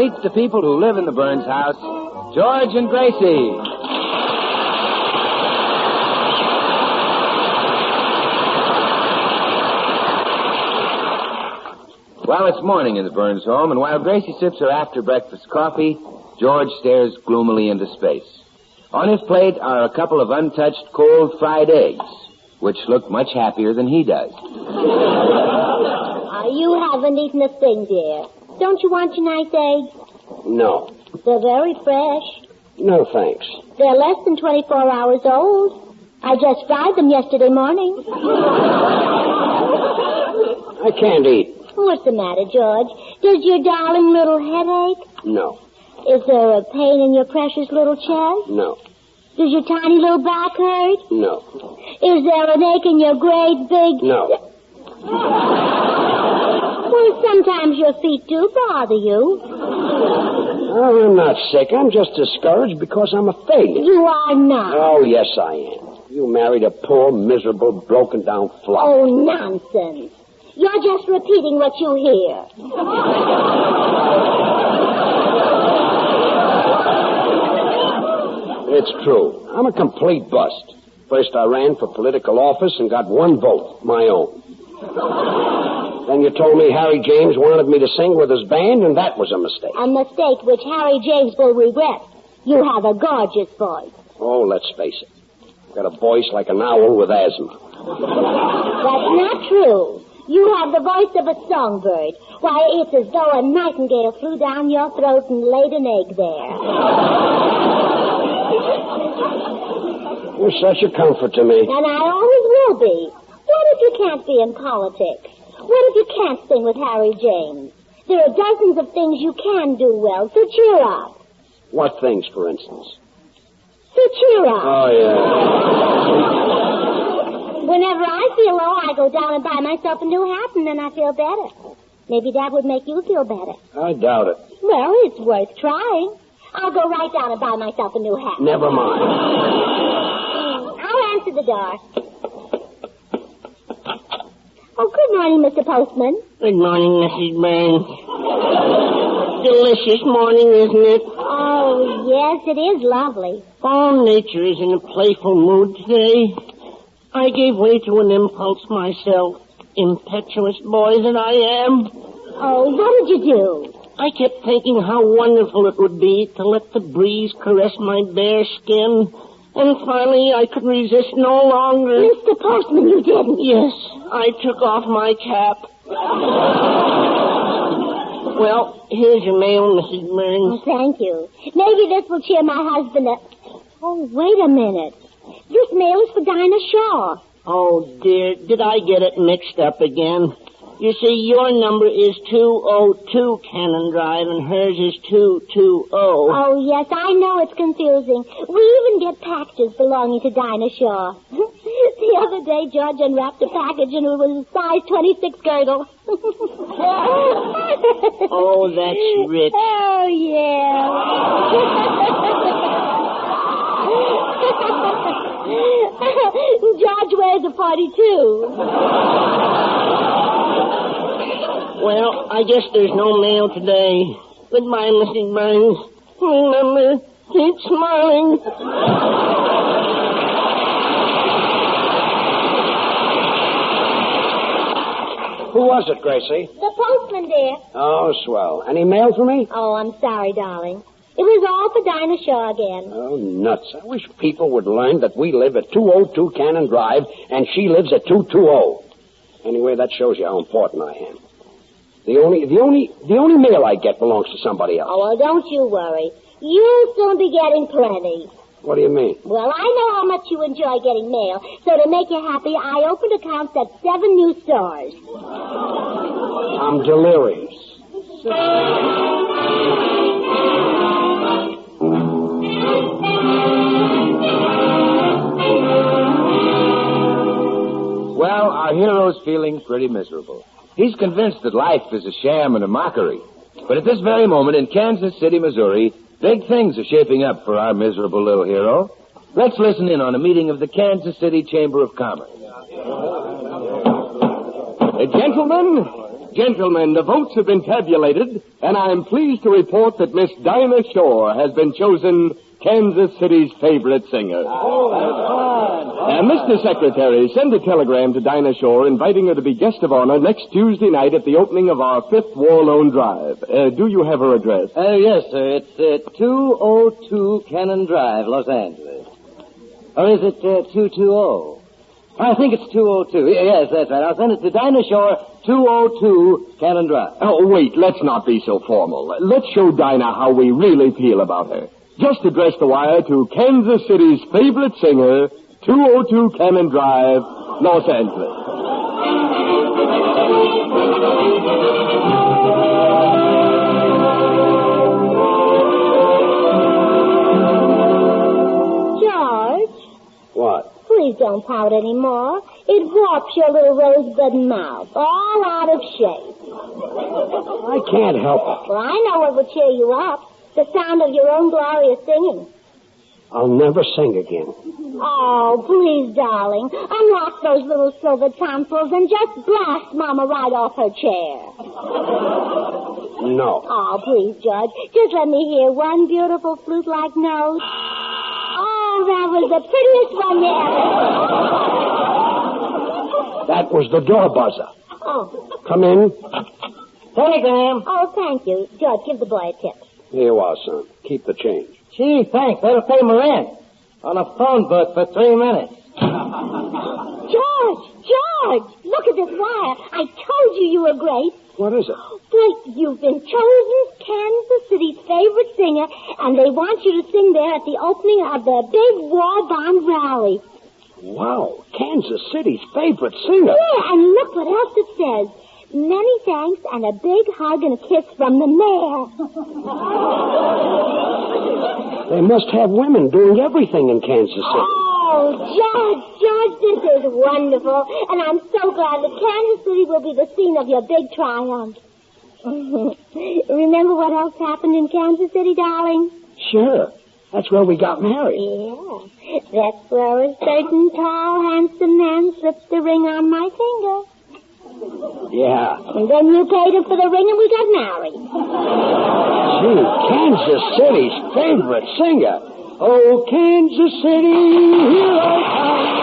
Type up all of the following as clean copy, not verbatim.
meets the people who live in the Burns house, George and Gracie. Well, it's morning in the Burns home, and while Gracie sips her after-breakfast coffee, George stares gloomily into space. On his plate are a couple of untouched cold fried eggs, which look much happier than he does. You haven't eaten a thing, dear. Don't you want your nice eggs? No. They're very fresh. No, thanks. They're less than 24 hours old. I just fried them yesterday morning. I can't eat. What's the matter, George? Does your darling little head ache? No. Is there a pain in your precious little chest? No. Does your tiny little back hurt? No. Is there an ache in your great big... No. Well, sometimes your feet do bother you. Oh, I'm not sick. I'm just discouraged because I'm a failure. You are not. Oh, yes, I am. You married a poor, miserable, broken-down flop. Oh, nonsense. You're just repeating what you hear. It's true. I'm a complete bust. First I ran for political office and got one vote, my own. Then you told me Harry James wanted me to sing with his band, and that was a mistake. A mistake which Harry James will regret. You have a gorgeous voice. Oh, let's face it. I've got a voice like an owl with asthma. That's not true. You have the voice of a songbird. Why, it's as though a nightingale flew down your throat and laid an egg there. You're such a comfort to me. And I always will be. What if you can't be in politics? What if you can't sing with Harry James? There are dozens of things you can do well, so cheer up. What things, for instance? So cheer up. Oh, yeah. Whenever I feel low, I go down and buy myself a new hat, and then I feel better. Maybe that would make you feel better. I doubt it. Well, it's worth trying. I'll go right down and buy myself a new hat. Never mind. I'll answer the door. Oh, good morning, Mr. Postman. Good morning, Mrs. Burns. Delicious morning, isn't it? Oh, yes, it is lovely. All nature is in a playful mood today. I gave way to an impulse myself, impetuous boy that I am. Oh, what did you do? I kept thinking how wonderful it would be to let the breeze caress my bare skin, and finally I could resist no longer. Mr. Postman, you didn't. Yes, I took off my cap. Well, here's your mail, Mrs. Burns. Oh, thank you. Maybe this will cheer my husband up. Oh, wait a minute. This mail is for Dinah Shore. Oh, dear, did I get it mixed up again? You see, your number is 202 Cannon Drive, and hers is 220. Oh, yes, I know it's confusing. We even get packages belonging to Dinah Shore. The other day, George unwrapped a package, and it was a size 26 girdle. Oh, that's rich. Oh, yeah. George wears a 42. Well, I guess there's no mail today. Goodbye, Mrs. Burns. Remember, keep smiling. Who was it, Gracie? The postman, dear. Oh, swell. Any mail for me? Oh, I'm sorry, darling. It was all for Dinah Shore again. Oh, nuts. I wish people would learn that we live at 202 Cannon Drive and she lives at 220. Anyway, that shows you how important I am. The only mail I get belongs to somebody else. Oh, well, don't you worry. You'll soon be getting plenty. What do you mean? Well, I know how much you enjoy getting mail, so to make you happy, I opened accounts at 7 new stores. I'm delirious. Well, our hero's feeling pretty miserable. He's convinced that life is a sham and a mockery. But at this very moment in Kansas City, Missouri, big things are shaping up for our miserable little hero. Let's listen in on a meeting of the Kansas City Chamber of Commerce. Gentlemen, Gentlemen, the votes have been tabulated, and I am pleased to report that Miss Dinah Shore has been chosen Kansas City's favorite singer. Mr. Secretary, send a telegram to Dinah Shore inviting her to be guest of honor next Tuesday night at the opening of our 5th War Loan Drive. Do you have her address? Yes, sir. It's 202 Cannon Drive, Los Angeles. Or is it 220? I think it's 202. Yes, that's right. I'll send it to Dinah Shore, 202 Cannon Drive. Oh, wait, let's not be so formal. Let's show Dinah how we really feel about her. Just address the wire to Kansas City's favorite singer, 202 Cannon Drive, Los Angeles. George? What? Please don't pout anymore. It warps your little rosebud mouth, all out of shape. I can't help it. Well, I know what would cheer you up. The sound of your own glorious singing. I'll never sing again. Oh, please, darling. Unlock those little silver tonsils and just blast Mama right off her chair. No. Oh, please, George. Just let me hear one beautiful flute-like note. Oh, that was the prettiest one you ever... That was the door buzzer. Oh. Come in. Telegram. Oh, thank you. George, give the boy a tip. Here you are, son. Keep the change. Gee, thanks. That'll pay my rent. On a phone book for 3 minutes. George, look at this wire. I told you were great. What is it? Wait, you've been chosen Kansas City's favorite singer, and they want you to sing there at the opening of the big war bond rally. Wow, Kansas City's favorite singer. Yeah, and look what else it says. Many thanks and a big hug and a kiss from the mayor. They must have women doing everything in Kansas City. Oh, George, this is wonderful. And I'm so glad that Kansas City will be the scene of your big triumph. Remember what else happened in Kansas City, darling? Sure. That's where we got married. Yeah. That's where a certain tall, handsome man slipped the ring on my finger. Yeah. And then you paid him for the ring and we got married. Gee, Kansas City's favorite singer. Oh, Kansas City, here I come.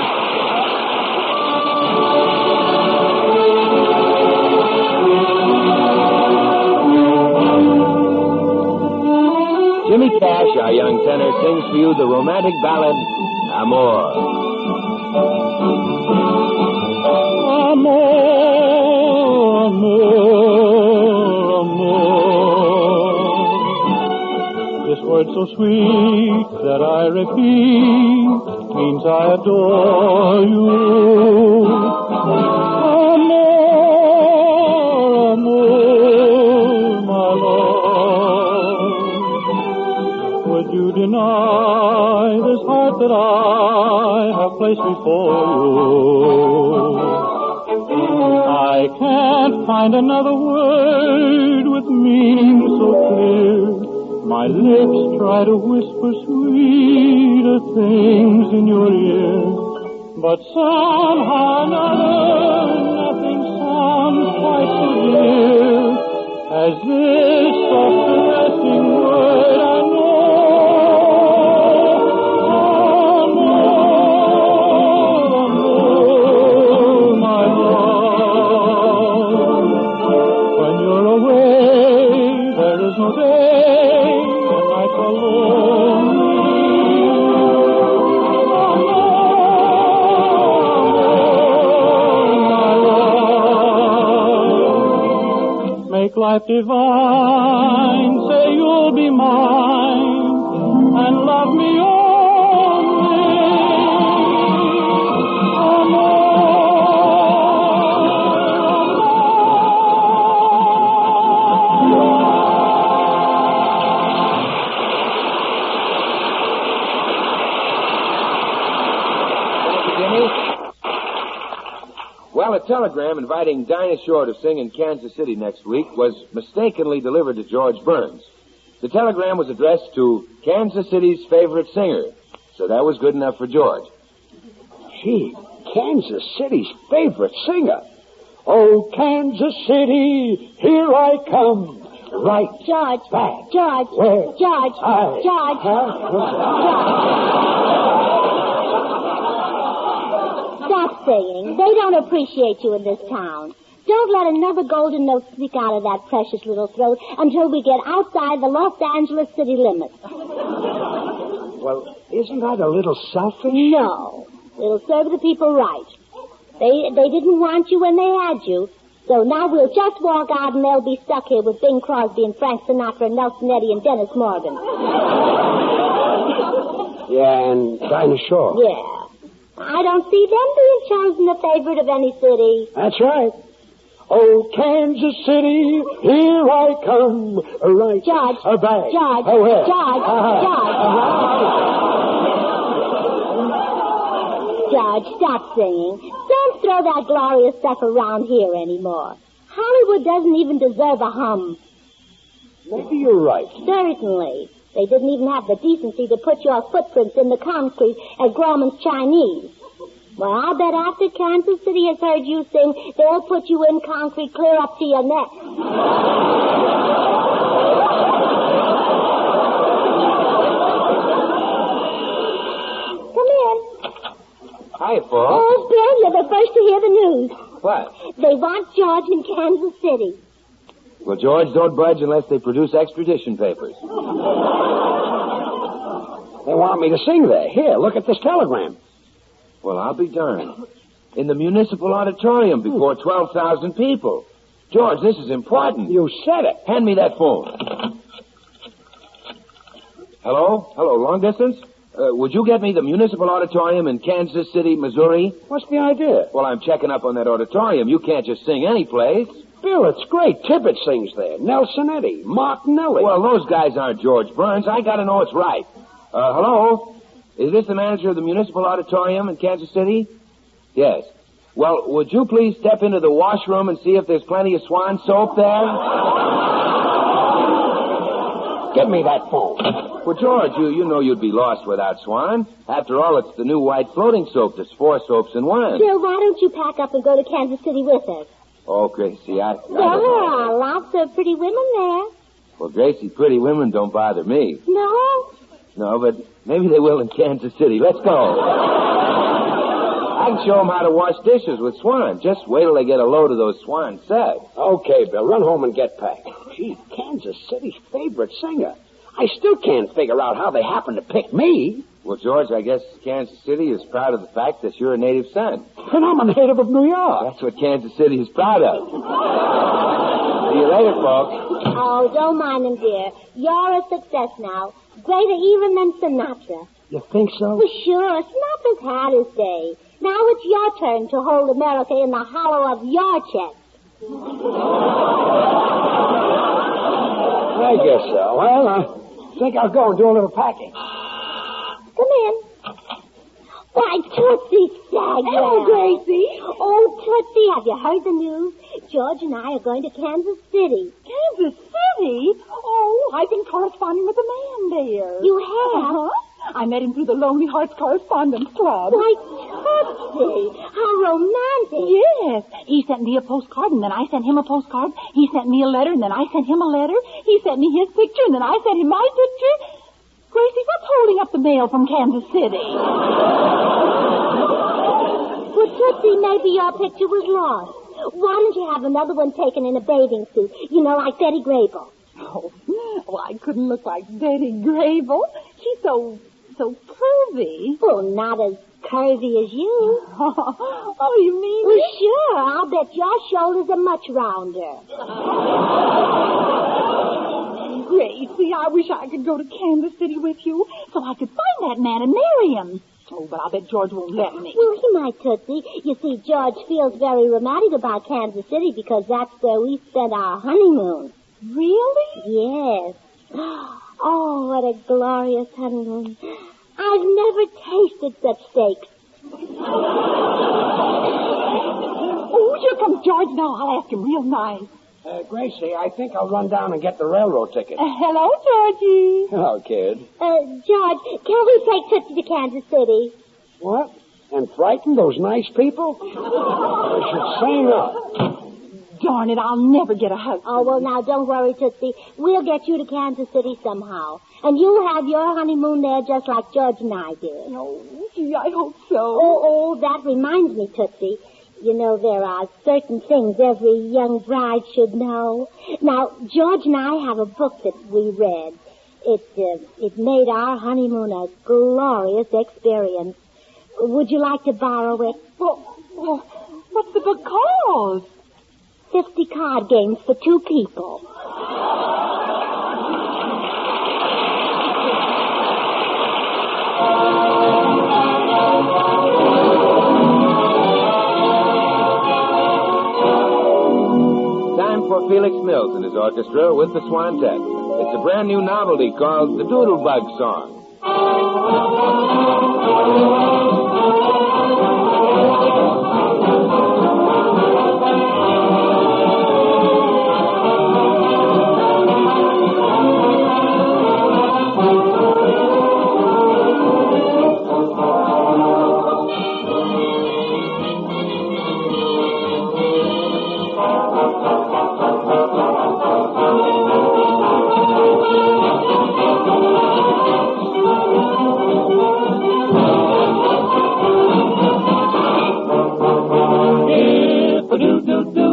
Jimmy Cash, our young tenor, sings for you the romantic ballad, Amor. Amor. This word so sweet that I repeat means I adore you. Amor, my love. Would you deny this heart that I have placed before you? I can't find another word with meaning so clear. My lips try to whisper sweeter things in your ear, but somehow or another, nothing sounds quite so dear as this soft caressing word I know. Life divine, say you'll be mine and love me only. Well, a telegram inviting Dinah Shore to sing in Kansas City next week was mistakenly delivered to George Burns. The telegram was addressed to Kansas City's favorite singer, so that was good enough for George. Gee, Kansas City's favorite singer. Oh, Kansas City, here I come. Right. George. Back. George. Where? George. I. George. Stop singing. They don't appreciate you in this town. Don't let another golden note sneak out of that precious little throat until we get outside the Los Angeles city limits. Well, isn't that a little selfish? No. It'll serve the people right. They didn't want you when they had you. So now we'll just walk out and they'll be stuck here with Bing Crosby and Frank Sinatra and Nelson Eddy and Dennis Morgan. Yeah, and Dinah Shore. Yeah. I don't see them being chosen the favorite of any city. That's right. Oh, Kansas City, here I come. Right. George. Back. George. Where? George. George, stop singing. Don't throw that glorious stuff around here anymore. Hollywood doesn't even deserve a hum. Maybe you're right. Certainly. They didn't even have the decency to put your footprints in the concrete at Gorman's Chinese. Well, I'll bet after Kansas City has heard you sing, they'll put you in concrete clear up to your neck. Come in. Hi, folks. Oh, Bill, you're the first to hear the news. What? They want George in Kansas City. Well, George, don't budge unless they produce extradition papers. They want me to sing there. Here, look at this telegram. Well, I'll be darned. In the municipal auditorium before 12,000 people. George, this is important. You said it. Hand me that phone. Hello? Hello, long distance? Would you get me the municipal auditorium in Kansas City, Missouri? What's the idea? Well, I'm checking up on that auditorium. You can't just sing any place. Bill, it's great. Tippett sings there. Nelson Eddy. Mark Nelly. Well, those guys aren't George Burns. I gotta know it's right. Hello? Is this the manager of the municipal auditorium in Kansas City? Yes. Well, would you please step into the washroom and see if there's plenty of Swan soap there? Give me that phone. Well, George, you know you'd be lost without Swan. After all, it's the new white floating soap. There's 4 soaps in one. Bill, why don't you pack up and go to Kansas City with us? Oh, Gracie, There are lots of pretty women there. Well, Gracie, pretty women don't bother me. No? No, but maybe they will in Kansas City. Let's go. I can show them how to wash dishes with Swan. Just wait till they get a load of those Swan sets. Okay, Bill, run home and get packed. Gee, Kansas City's favorite singer. I still can't figure out how they happen to pick me. Well, George, I guess Kansas City is proud of the fact that you're a native son. And I'm a native of New York. That's what Kansas City is proud of. See you later, folks. Oh, don't mind him, dear. You're a success now. Greater even than Sinatra. You think so? Well, sure. Sinatra's had his day. Now it's your turn to hold America in the hollow of your chest. I guess so. Well, I think I'll go and do a little packing. Come in. Why, Tootsie Stagwell. Hello, Gracie. Oh, Tootsie, have you heard the news? George and I are going to Kansas City. Kansas City? Oh, I've been corresponding with a man there. You have? Uh-huh. I met him through the Lonely Hearts Correspondence Club. Why, Tootsie, how romantic. Yes. He sent me a postcard, and then I sent him a postcard. He sent me a letter, and then I sent him a letter. He sent me his picture, and then I sent him my picture. Gracie, what's holding up the mail from Kansas City? Well, Tootsie, maybe your picture was lost. Why don't you have another one taken in a bathing suit? You know, like Betty Grable. Oh, well, I couldn't look like Betty Grable. She's so curvy. Oh, not as curvy as you. Oh, you mean Well, it? sure. I'll bet your shoulders are much rounder. Gracie, I wish I could go to Kansas City with you so I could find that man and marry him. Oh, but I'll bet George won't let me. Well, he might, Tootsie. You see, George feels very romantic about Kansas City because that's where we spent our honeymoon. Really? Yes. Oh, what a glorious honeymoon. I've never tasted such steaks. Oh, here comes George now. I'll ask him real nice. Gracie, I think I'll run down and get the railroad ticket. Hello, Georgie. Hello, kid. George, can we take Tootsie to Kansas City? What? and frighten those nice people? I should say not. Darn it, I'll never get a husband. Oh, well, now, don't worry, Tootsie. We'll get you to Kansas City somehow. And you'll have your honeymoon there just like George and I did. Oh, gee, I hope so. Oh, that reminds me, Tootsie. You know, there are certain things every young bride should know. Now, George and I have a book that we read. It made our honeymoon a glorious experience. Would you like to borrow it? Well, what's the book called? 50 card games for 2 people. Time for Felix Mills and his orchestra with the Swantet. It's a brand new novelty called the Doodlebug Song.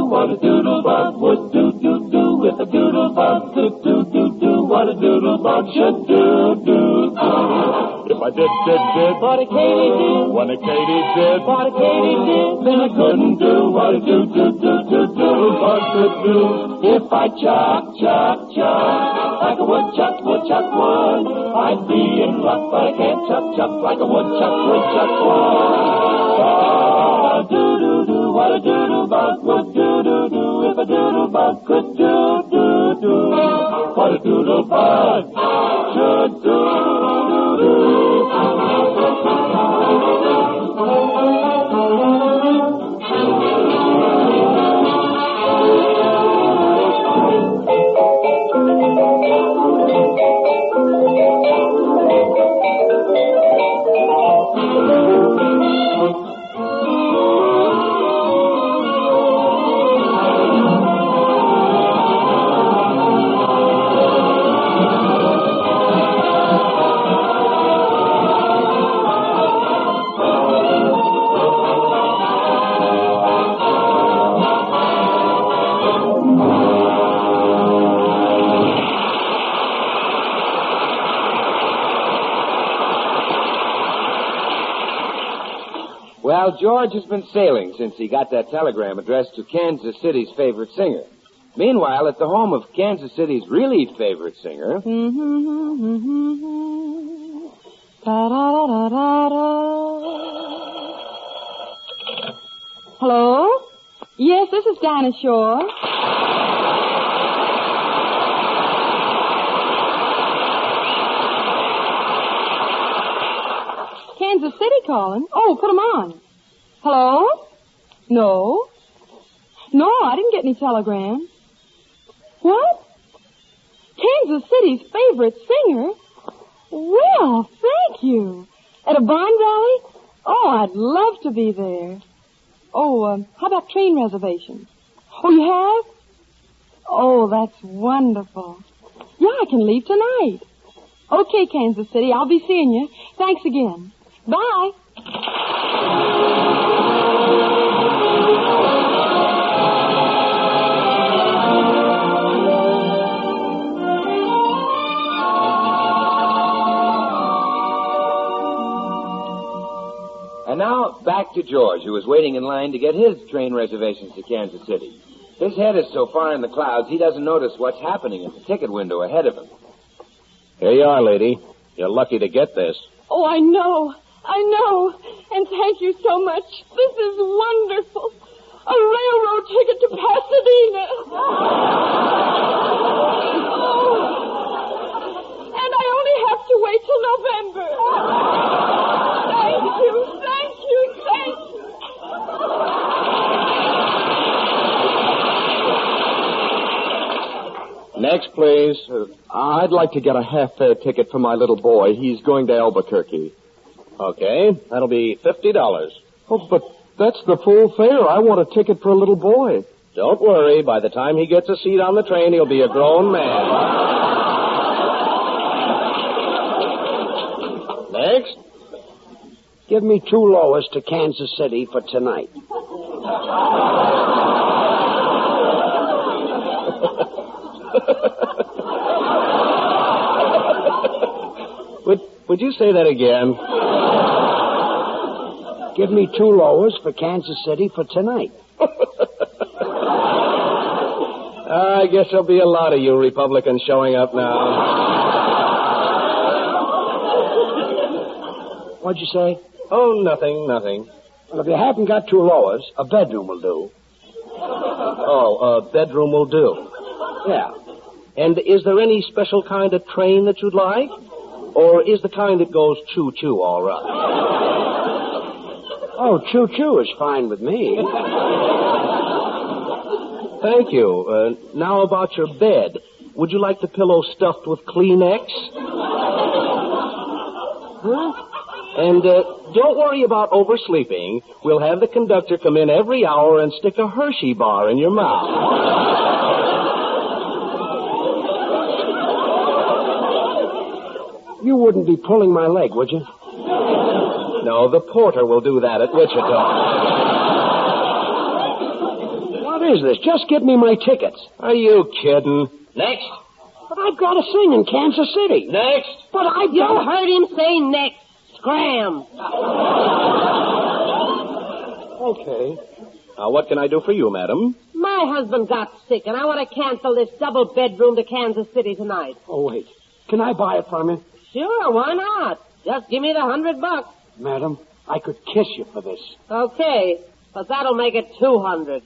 What a doodlebug would do if a doodlebug could do what a doodlebug should do. If I did what a Katy did, when a Katy did what a Katy did, then I couldn't do what a doodlebug could do. If I chuck like a woodchuck would, I'd be in luck, but I can't chuck like a woodchuck would. What a doodlebug would do if a doodlebug could do what a doodlebug should do. Well, George has been sailing since he got that telegram addressed to Kansas City's favorite singer. Meanwhile, at the home of Kansas City's really favorite singer... Hello? Yes, this is Dinah Shore. Kansas City calling? Oh, put 'em on. Hello? No, I didn't get any telegram. What? Kansas City's favorite singer? Well, thank you. At a barn rally? Oh, I'd love to be there. Oh, how about train reservations? Oh, you have? Oh, that's wonderful. Yeah, I can leave tonight. Okay, Kansas City, I'll be seeing you. Thanks again. Bye. And now, back to George, who is waiting in line to get his train reservations to Kansas City. His head is so far in the clouds, he doesn't notice what's happening at the ticket window ahead of him. Here you are, lady. You're lucky to get this. Oh, I know. And thank you so much. This is wonderful. A railroad ticket to Pasadena. And I only have to wait till November. Thank you. Next, please. I'd like to get a half-fare ticket for my little boy. He's going to Albuquerque. Okay, that'll be $50. Oh, but that's the full fare. I want a ticket for a little boy. Don't worry. By the time he gets a seat on the train, he'll be a grown man. Next. Give me 2 lowers to Kansas City for tonight. Would you say that again? Give me 2 lowers for Kansas City for tonight. I guess there'll be a lot of you Republicans showing up now. What'd you say? Oh, nothing. Well, if you haven't got 2 lowers, a bedroom will do. Oh, a bedroom will do. Yeah. And is there any special kind of train that you'd like? Or is the kind that goes choo-choo all right? Oh, choo-choo is fine with me. Thank you. Now about your bed. Would you like the pillow stuffed with Kleenex? Huh? And don't worry about oversleeping. We'll have the conductor come in every hour and stick a Hershey bar in your mouth. You wouldn't be pulling my leg, would you? No, the porter will do that at Wichita. What is this? Just give me my tickets. Are you kidding? Next. But I've got to sing in Kansas City. Next. But I You don't... heard him say next. Scram. Okay. What can I do for you, madam? My husband got sick, and I want to cancel this double bedroom to Kansas City tonight. Oh, wait. Can I buy it from you? Sure, why not? Just give me the $100. Madam, I could kiss you for this. Okay, but that'll make it 200.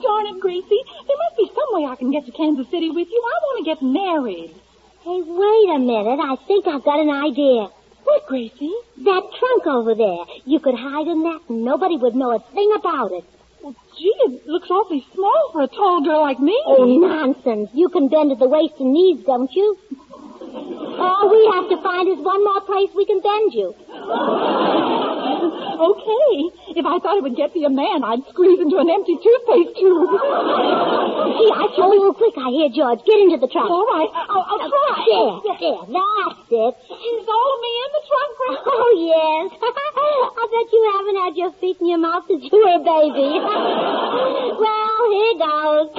Darn it, Gracie. There must be some way I can get to Kansas City with you. I want to get married. Hey, wait a minute. I think I've got an idea. What, Gracie? That trunk over there. You could hide in that and nobody would know a thing about it. Well, gee, it looks awfully small for a tall girl like me. Oh, nonsense. You can bend at the waist and knees, don't you? All we have to find is one more place we can bend you. Okay. If I thought it would get me a man, I'd squeeze into an empty toothpaste tube. Gee, I should be... Oh, quick, I hear George. Get into the trunk. All right. I'll try. There. That's it. Is all of me in the trunk, Gracie? Oh, yes. I bet you haven't had your feet in your mouth since you were a baby. Well, here goes.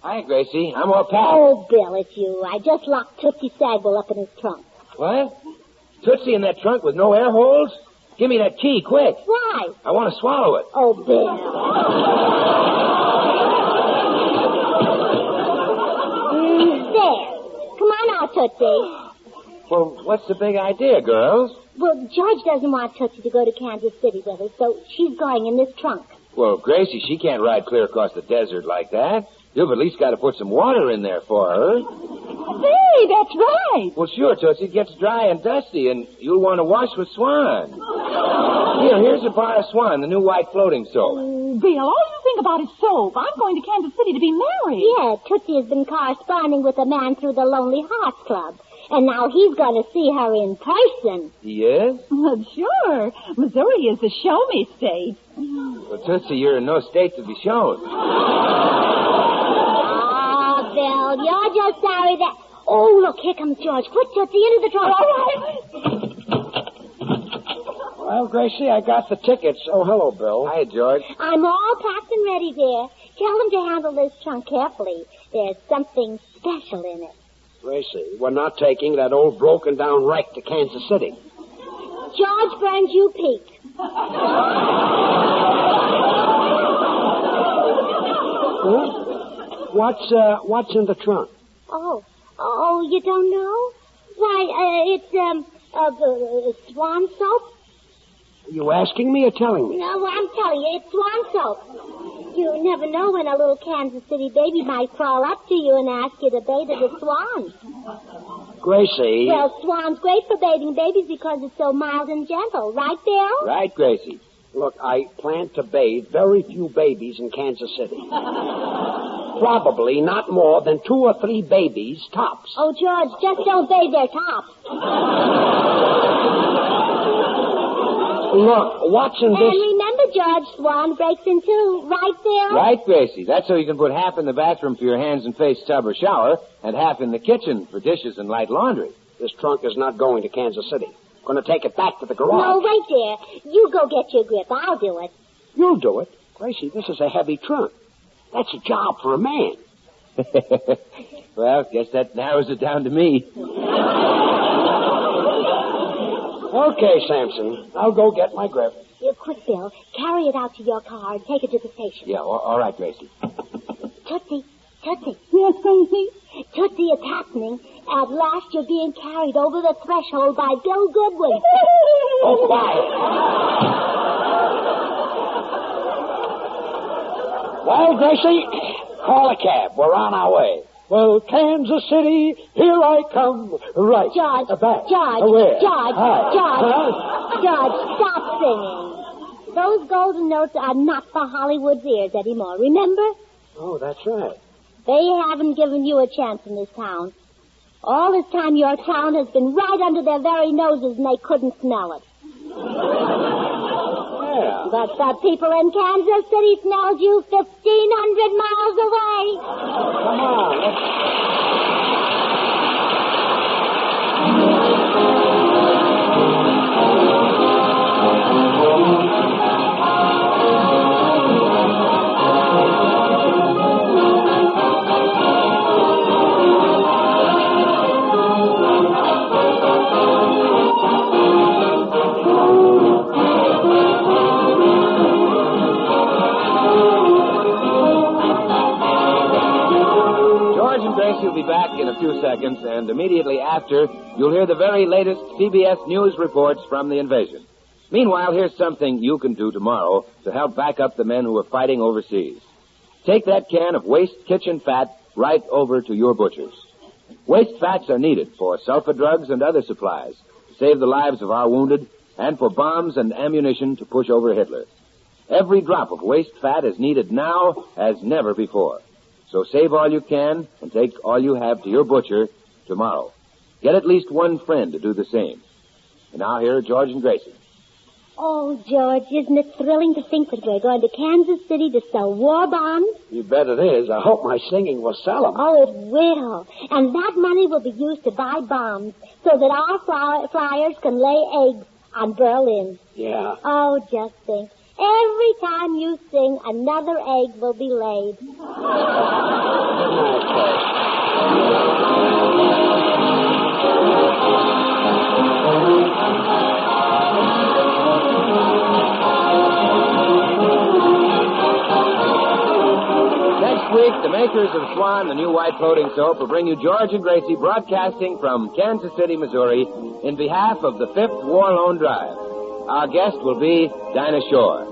Hi, Gracie. I'm all packed. Oh, Bill, it's you. I just locked Tootsie Sagwell up in his trunk. What? Tootsie in that trunk with no air holes? Give me that key, quick. Why? I want to swallow it. Oh, Bill. There. Come on now, Tootsie. Well, what's the big idea, girls? Well, George doesn't want Tootsie to go to Kansas City with us, so she's going in this trunk. Well, Gracie, she can't ride clear across the desert like that. You've at least got to put some water in there for her. Say, that's right. Well, sure, Tootsie. It gets dry and dusty, and you'll want to wash with Swan. Here's a bar of Swan, the new white floating soap. Oh, Bill, all you think about is soap. I'm going to Kansas City to be married. Yeah, Tootsie has been corresponding with a man through the Lonely Hearts Club. And now he's going to see her in person. He is? Well, sure. Missouri is the show-me state. Well, Tootsie, you're in no state to be shown. Oh, Bill, you're just sorry that... Oh, look, here comes George. Put Tootsie into the trunk. All right. Well, Gracie, I got the tickets. Oh, hello, Bill. Hi, George. I'm all packed and ready, dear. Tell them to handle this trunk carefully. There's something special in it. Gracie, we're not taking that old broken-down wreck to Kansas City. George Burns, you peek. Huh? What's in the trunk? Oh, you don't know? Why, it's, Swan soap. Are you asking me or telling me? No, I'm telling you, it's Swan soap. You never know when a little Kansas City baby might crawl up to you and ask you to bathe it with Swan. Gracie. Well, Swan's great for bathing babies because it's so mild and gentle. Right, Bill? Right, Gracie. Look, I plan to bathe very few babies in Kansas City. Probably not more than 2 or 3 babies tops. Oh, George, just don't bathe their tops. Look, watching And this... remember, George, Swan breaks in two. Right, Bill? Right, Gracie. That's so you can put half in the bathroom for your hands and face tub or shower, and half in the kitchen for dishes and light laundry. This trunk is not going to Kansas City. Going to take it back to the garage. No, wait there. You go get your grip. I'll do it. You'll do it. Gracie, this is a heavy trunk. That's a job for a man. Well, guess that narrows it down to me. Okay, Samson. I'll go get my grip. Quick, Bill. Carry it out to your car and take it to the station. Yeah, all right, Gracie. Tootsie. Yes, Gracie? Tootsie, it's happening. At last you're being carried over the threshold by Bill Goodwin. Oh, quiet. Well, Gracie, call a cab. We're on our way. Well, Kansas City, here I come. Right. George, back. George, Hi. George, stop singing. Those golden notes are not for Hollywood's ears anymore, remember? Oh, that's right. They haven't given you a chance in this town. All this time your town has been right under their very noses and they couldn't smell it. Yeah. But the people in Kansas City smelled you 1,500 miles away. Come on, You'll be back in a few seconds, and immediately after, you'll hear the very latest CBS News reports from the invasion. Meanwhile, here's something you can do tomorrow to help back up the men who are fighting overseas. Take that can of waste kitchen fat right over to your butcher's. Waste fats are needed for sulfa drugs and other supplies to save the lives of our wounded and for bombs and ammunition to push over Hitler. Every drop of waste fat is needed now as never before. So save all you can and take all you have to your butcher tomorrow. Get at least one friend to do the same. And now here are George and Gracie. Oh, George, isn't it thrilling to think that we're going to Kansas City to sell war bonds? You bet it is. I hope my singing will sell them. Oh, it will. And that money will be used to buy bombs so that our flyers can lay eggs on Berlin. Yeah. Oh, just think. Every time you sing, another egg will be laid. Good night, folks. Next week, the makers of Swan, the new white floating soap, will bring you George and Gracie broadcasting from Kansas City, Missouri, in behalf of the 5th War Loan Drive. Our guest will be Dinah Shore.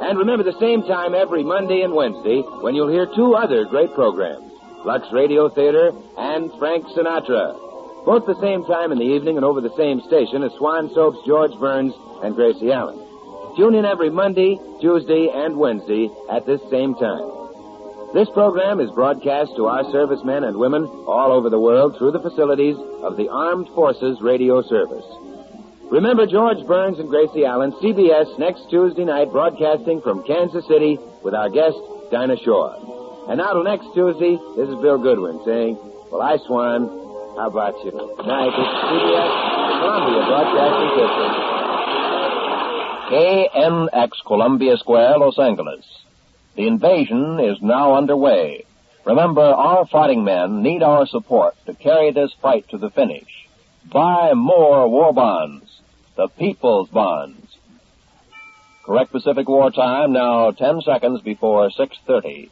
And remember the same time every Monday and Wednesday when you'll hear 2 other great programs, Lux Radio Theater and Frank Sinatra. Both the same time in the evening and over the same station as Swan Soap's George Burns and Gracie Allen. Tune in every Monday, Tuesday, and Wednesday at this same time. This program is broadcast to our servicemen and women all over the world through the facilities of the Armed Forces Radio Service. Remember George Burns and Gracie Allen, CBS, next Tuesday night, broadcasting from Kansas City with our guest, Dinah Shore. And now till next Tuesday, this is Bill Goodwin saying, well, I Swan, how about you? Good night. This is CBS, Columbia Broadcasting System. KNX Columbia Square, Los Angeles. The invasion is now underway. Remember, our fighting men need our support to carry this fight to the finish. Buy more war bonds. The People's Bonds. Correct Pacific War time now 10 seconds before 6:30.